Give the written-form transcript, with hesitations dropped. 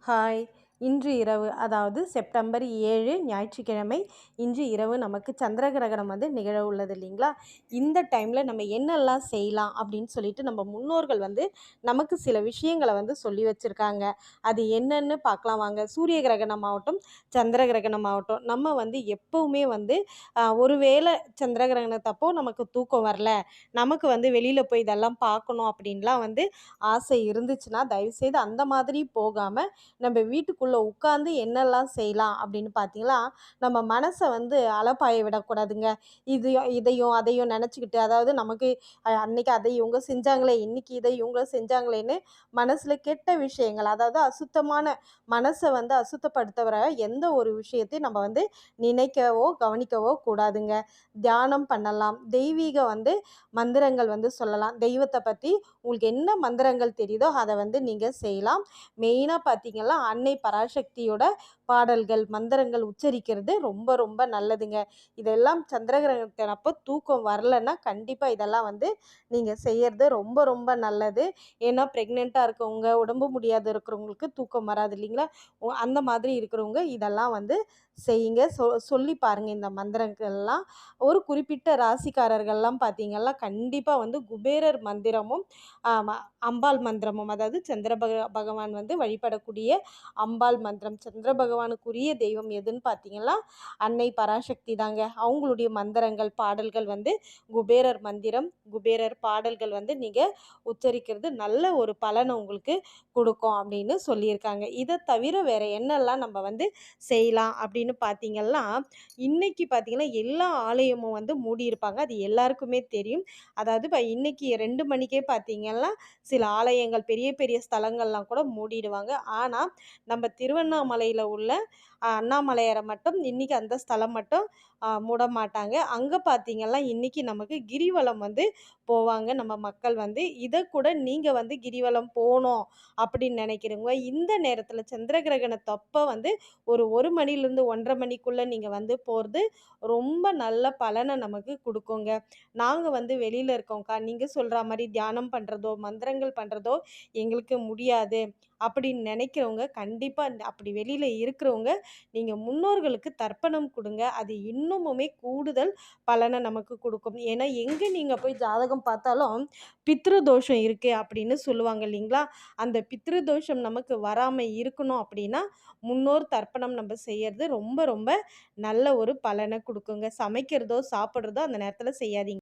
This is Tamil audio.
ஹாய்! இன்று இரவு அதாவது செப்டம்பர் 7 ஞாயிற்றுக்கிழமை இன்று இரவு நமக்கு சந்திர கிரகணம் நிகழ உள்ளது இல்லைங்களா? இந்த டைமில் நம்ம என்னெல்லாம் செய்யலாம் அப்படின்னு சொல்லிட்டு நம்ம முன்னோர்கள் நமக்கு சில விஷயங்கள சொல்லி வச்சுருக்காங்க. அது என்னன்னு பார்க்கலாம் வாங்க. சூரிய கிரகணம் ஆகட்டும், சந்திர கிரகணம் ஆகட்டும், நம்ம எப்பவுமே ஒரு வேளை சந்திர கிரகணத்தப்போ நமக்கு தூக்கம் வரல, நமக்கு வெளியில் போய் இதெல்லாம் பார்க்கணும் அப்படின்லாம் ஆசை இருந்துச்சுன்னா, தயவுசெய்து அந்த மாதிரி போகாம நம்ம வீட்டுக்குள்ளே உட்காந்து என்னெல்லாம் செய்யலாம் அப்படின்னு பார்த்தீங்களா, நம்ம மனசை அலப்பாய விடக்கூடாதுங்க. இதையும் அதையும் நினச்சிக்கிட்டு, அதாவது நமக்கு அன்னைக்கு அதை இவங்க செஞ்சாங்களே, இன்னைக்கு இதை இவங்க செஞ்சாங்களேன்னு மனசில் கெட்ட விஷயங்கள், அதாவது அசுத்தமான மனசை அசுத்தப்படுத்துகிற எந்த ஒரு விஷயத்தையும் நம்ம நினைக்கவோ கவனிக்கவோ கூடாதுங்க. தியானம் பண்ணலாம், தெய்வீக மந்திரங்கள் சொல்லலாம். தெய்வத்தை பற்றி உங்களுக்கு என்ன மந்திரங்கள் தெரியுதோ அதை நீங்கள் செய்யலாம். மெயினாக பார்த்தீங்கன்னா அன்னை பராசக்தியோட பாடல்கள் மந்திரங்கள் உச்சரிக்கிறது ரொம்ப ரொம்ப நல்லதுங்க. இதெல்லாம் சந்திர கிரகணத்தினப்போ தூக்கம் வரலன்னா கண்டிப்பாக இதெல்லாம் நீங்கள் செய்கிறது ரொம்ப ரொம்ப நல்லது. ஏன்னா ப்ரெக்னெண்ட்டாக இருக்கவங்க, உடம்பு முடியாத இருக்கிறவங்களுக்கு தூக்கம் வராது இல்லைங்களா? அந்த மாதிரி இருக்கிறவங்க இதெல்லாம் செய்யுங்க. சொல்லி பாருங்கள் இந்த மந்திரங்கள்லாம். ஒரு குறிப்பிட்ட ராசிக்காரர்கள்லாம் பார்த்தீங்கன்னா கண்டிப்பாக குபேரர் மந்திரமும் அம்பாள் மந்திரமும், அதாவது சந்திர பகவான் வழிபடக்கூடிய அம்பாள் மந்திரம், சந்திர பகவானுக்குரிய தெய்வம் எதுன்னு பார்த்தீங்கன்னா அன்னை பராசக்தி தாங்க. அவங்களுடைய மந்திரங்கள் பாடல்கள் குபேரர் மந்திரம், குபேரர் பாடல்கள் நீங்கள் உச்சரிக்கிறது நல்ல ஒரு பலனை உங்களுக்கு கொடுக்கும் அப்படின்னு சொல்லியிருக்காங்க. இதை தவிர வேறு என்னெல்லாம் நம்ம செய்யலாம் அப்படின்னு பார்த்தீங்கன்னா, இன்னைக்கு பார்த்தீங்கன்னா எல்லா ஆலயமும் மூடியிருப்பாங்க. அது எல்லாருக்குமே தெரியும். அதாவது இன்னைக்கு 2 மணிக்கே பார்த்தீங்கன்னா சில ஆலயங்கள் பெரிய பெரிய ஸ்தலங்கள்லாம் கூட மூடிடுவாங்க. ஆனால் நம்ம திருவண்ணாமலையில் உள்ள அண்ணாமலையாரை மட்டும் இன்றைக்கி அந்த ஸ்தலம் மட்டும் மூட மாட்டாங்க. அங்கே பார்த்திங்கன்னா இன்றைக்கி நமக்கு கிரிவலம் போவாங்க நம்ம மக்கள். இதை கூட நீங்கள் கிரிவலம் போகணும் அப்படின்னு நினைக்கிறவங்க இந்த நேரத்தில் சந்திர கிரகணத்தப்போ ஒரு மணிலேருந்து 1:30 மணிக்குள்ளே நீங்கள் போகிறது ரொம்ப நல்ல பலனை நமக்கு கொடுக்குங்க. நாங்கள் வெளியில் இருக்கோங்க்கா, நீங்கள் சொல்கிற மாதிரி தியானம் பண்ணுறதோ மந்திரங்கள் பண்ணுறதோ எங்களுக்கு முடியாது அப்படின்னு நினைக்கிறவங்க கண்டிப்பாக அப்படி வெளியில் இருக்கிறவங்க நீங்கள் முன்னோர்களுக்கு தர்ப்பணம் கொடுங்க. அது இன்னுமுமே கூடுதல் பலனை நமக்கு கொடுக்கும். ஏன்னா எங்கே நீங்கள் போய் ஜாதகம் பார்த்தாலும் பித்ரு தோஷம் இருக்குது அப்படின்னு சொல்லுவாங்க இல்லைங்களா? அந்த பித்ரு தோஷம் நமக்கு வராமல் இருக்கணும் அப்படின்னா முன்னோர் தர்ப்பணம் நம்ம செய்யறது ரொம்ப ரொம்ப நல்ல ஒரு பலனை கொடுக்குங்க. சமைக்கிறதோ சாப்பிட்றதோ அந்த நேரத்தில் செய்யாதீங்க.